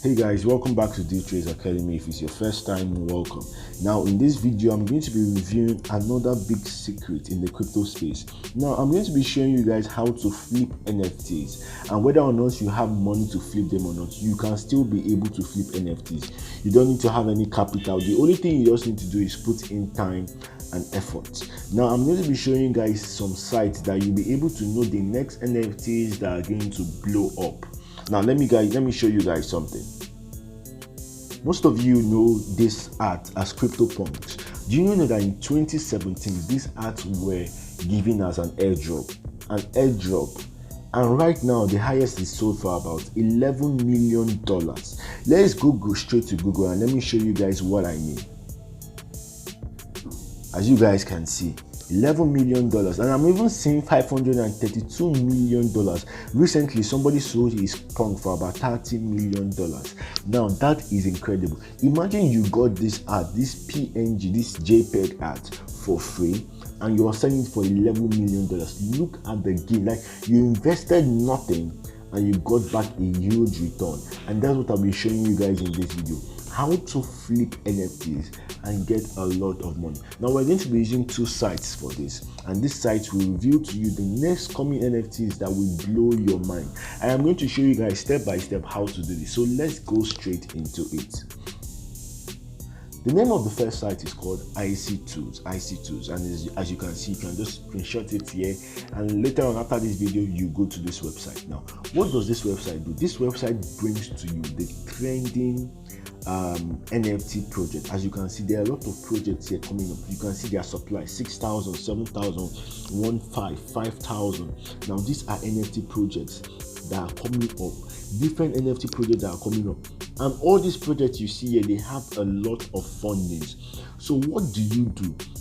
Hey guys, welcome back to Dtrades Academy. If it's your first time, welcome. Now in this video, I'm going to be reviewing another big secret in the crypto space. Now I'm going to be showing you guys how to flip NFTs, and whether or not you have money to flip them or not, you can still be able to flip NFTs. You don't need to have any capital. The only thing you just need to do is put in time and effort. Now I'm going to be showing you guys some sites that you'll be able to know the next NFTs that are going to blow up. Now let me show you guys something. Most of you know this art as CryptoPunks. Do you know that in 2017 these arts were given as an airdrop? And right now the highest is sold for about $11 million. Let's go straight to Google and let me show you guys what I mean. As you guys can see, $11 million, and I'm even seeing $532 million. Recently somebody sold his punk for about $30 million. Now that is incredible. Imagine you got this art, this PNG, this JPEG art for free, and you are selling it for $11 million. Look at the gain. Like, you invested nothing and you got back a huge return. And that's what I'll be showing you guys in this video: how to flip NFTs and get a lot of money. Now we're going to be using two sites for this, and this site will reveal to you the next coming NFTs that will blow your mind. I am going to show you guys step by step how to do this. So let's go straight into it. The name of the first site is called IC Tools, and as you can see, you can just screenshot it here, and later on after this video you go to this website. Now what does this website do? This website brings to you the trending NFT project. As you can see, there are a lot of projects here coming up. You can see their supply: 6,000, 7,000, 1,500, 5,000. Now these are NFT projects that are coming up, different NFT projects that are coming up, and all these projects you see here, they have a lot of fundings. So what do?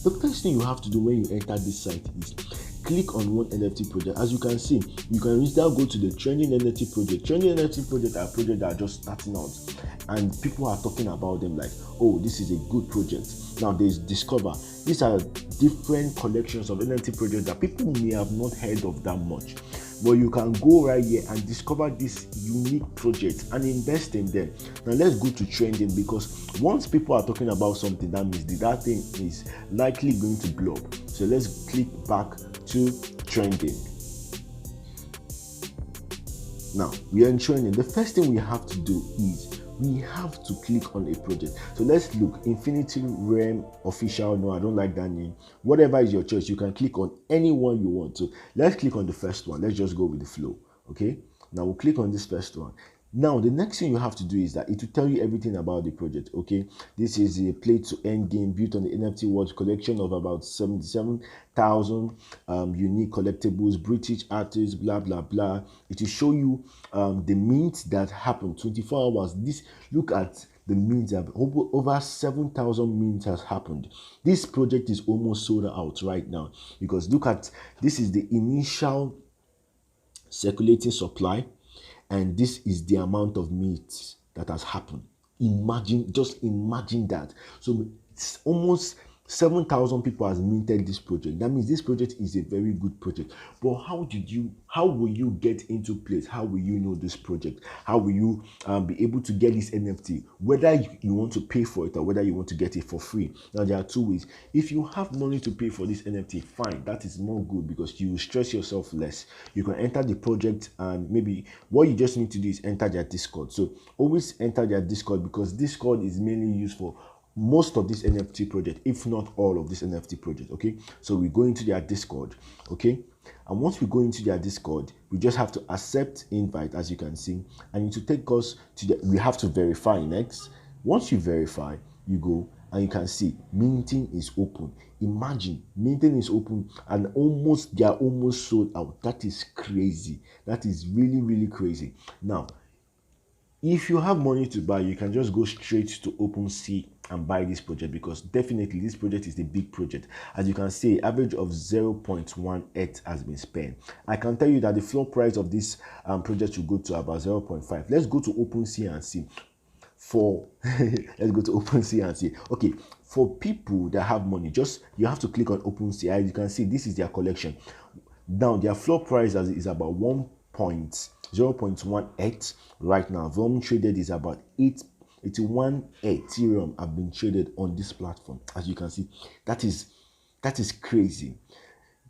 The first thing you have to do when you enter this site is click on one NFT project. As you can see, you can now go to the trending NFT project. Trending NFT project are projects that are just starting out, and people are talking about them like, oh, this is a good project. Now there's Discover. These are different collections of NFT projects that people may have not heard of that much, but you can go right here and discover this unique project and invest in them. Now let's go to trending, because once people are talking about something, that means that thing is likely going to blow up. So let's click back to trending. Now we are in trending. The first thing we have to do is we have to click on a project. So let's look. Infinity Realm Official. No, I don't like that name. Whatever is your choice, you can click on any one you want. So let's click on the first one. Let's just go with the flow. Okay, now we'll click on this first one. Now the next thing you have to do is that it will tell you everything about the project. Okay, this is a play to earn game built on the NFT World collection of about 77,000 unique collectibles, British artists, blah blah blah. It will show you the mint that happened 24 hours. This, look at the mint. Over 7,000 mints has happened. This project is almost sold out right now, because look at this is the initial circulating supply, and this is the amount of meat that has happened. Just imagine that. So it's almost 7,000 people has minted this project. That means this project is a very good project. But how will you get into place? How will you know this project? How will you be able to get this NFT? Whether you want to pay for it or whether you want to get it for free. Now there are two ways. If you have money to pay for this NFT, fine, that is more good, because you will stress yourself less. You can enter the project, and maybe what you just need to do is enter their Discord. So always enter their Discord, because Discord is mainly used for most of this NFT project, if not all of this NFT project. Okay, so we go into their Discord. Okay, and once we go into their Discord, we just have to accept invite, as you can see, and it will take us to we have to verify next. Once you verify, you go and you can see minting is open. Imagine, minting is open, and they are almost sold out. That is crazy. That is really crazy. Now if you have money to buy, you can just go straight to OpenSea and buy this project, because definitely this project is a big project. As you can see, average of 0.18 has been spent. I can tell you that the floor price of this project will go to about 0.5. Let's go to OpenSea and see. Let's go to OpenSea and see. Okay, for people that have money, you have to click on OpenSea. As you can see, this is their collection. Now their floor price is about 0.18 right now. Volume traded is about 81 Ethereum have been traded on this platform. As you can see, that is crazy.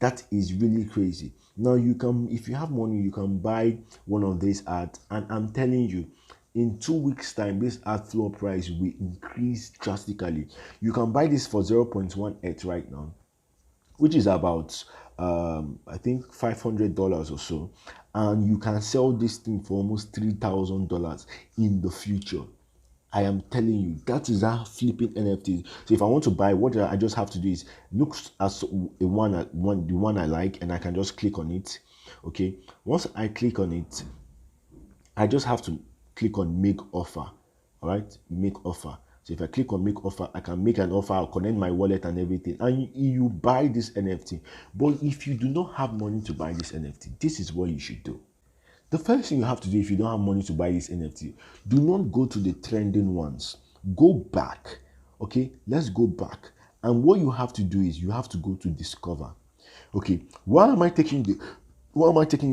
That is really crazy. Now you can, if you have money, you can buy one of these ads, and I'm telling you, in 2 weeks time this ad floor price will increase drastically. You can buy this for 0.18 right now, which is about I think $500 or so, and you can sell this thing for almost $3,000 in the future. I am telling you, that is how flipping NFTs. So if I want to buy, what I just have to do is look as the one I like, and I can just click on it. Okay, once I click on it, I just have to click on make offer. All right, make offer. So if I click on make offer, I can make an offer, I'll connect my wallet and everything, and you buy this NFT. But if you do not have money to buy this NFT, this is what you should do. The first thing you have to do, if you don't have money to buy this NFT, do not go to the trending ones. Go back. Okay, let's go back. And what you have to do is you have to go to discover. Okay, why am I taking you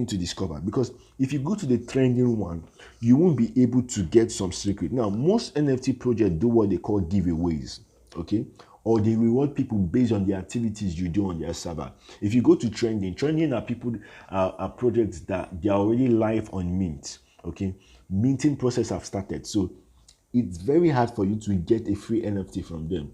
to discover? Because if you go to the trending one, you won't be able to get some secret. Now, most NFT projects do what they call giveaways. Okay, or they reward people based on the activities you do on their server. If you go to trending are people, are projects that they are already live on Mint. Okay, minting process have started, so it's very hard for you to get a free NFT from them.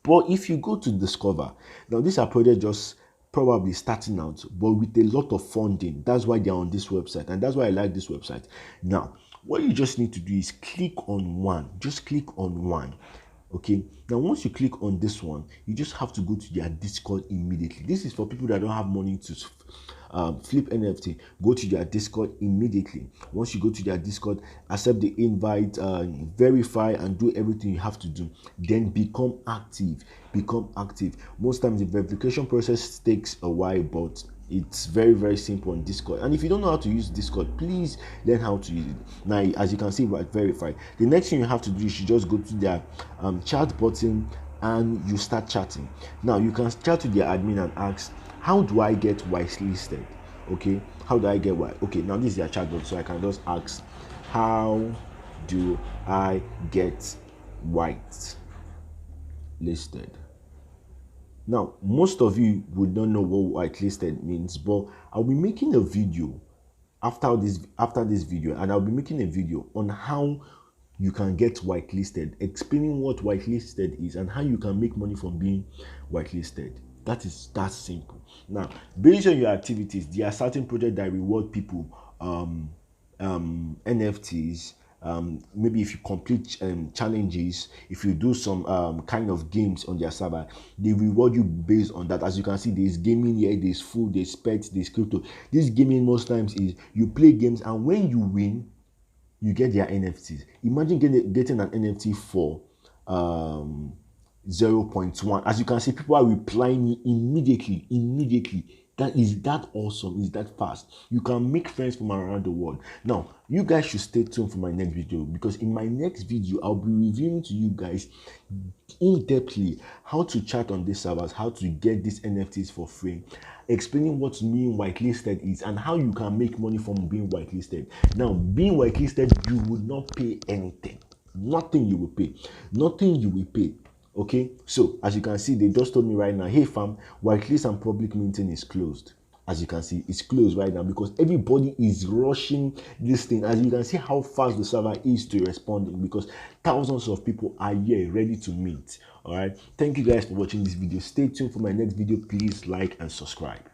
But if you go to discover, now these are projects just probably starting out, but with a lot of funding. That's why they're on this website, and that's why I like this website. Now, what you just need to do is click on one. Just click on one. Okay, now once you click on this one, you just have to go to their Discord immediately. This is for people that don't have money to flip NFT. Go to their Discord immediately. Once you go to their Discord, accept the invite, verify, and do everything you have to do. Then become active. Most times the verification process takes a while, but it's very, very simple on Discord. And if you don't know how to use Discord, please learn how to use it. Now, as you can see, we're verified. The next thing you have to do is you just go to their chat button and you start chatting. Now, you can chat to their admin and ask, how do I get whitelisted? Okay, how do I get white? Okay, now this is their chat button, so I can just ask, how do I get whitelisted? Now, most of you would not know what whitelisted means, but I'll be making a video after this video, and I'll be making a video on how you can get whitelisted, explaining what whitelisted is and how you can make money from being whitelisted. That is that simple. Now, based on your activities, there are certain projects that reward people NFTs. Maybe if you complete challenges, if you do some kind of games on their server, they reward you based on that. As you can see, there's gaming here, there's food, there's pets, there's crypto. This gaming most times is you play games, and when you win, you get their NFTs. Imagine getting an NFT for 0.1. As you can see, people are replying me immediately. That is that awesome, is that fast. You can make friends from around the world. Now, you guys should stay tuned for my next video, because in my next video, I'll be revealing to you guys in-depthly how to chat on these servers, how to get these NFTs for free, explaining what being whitelisted is and how you can make money from being whitelisted. Now, being whitelisted, you would not pay anything. Nothing you will pay. Okay, so as you can see, they just told me right now, hey fam, whitelist and public minting is closed. As you can see, it's closed right now because everybody is rushing this thing. As you can see how fast the server is to responding, because thousands of people are here ready to mint. All right, thank you guys for watching this video. Stay tuned for my next video. Please like and subscribe.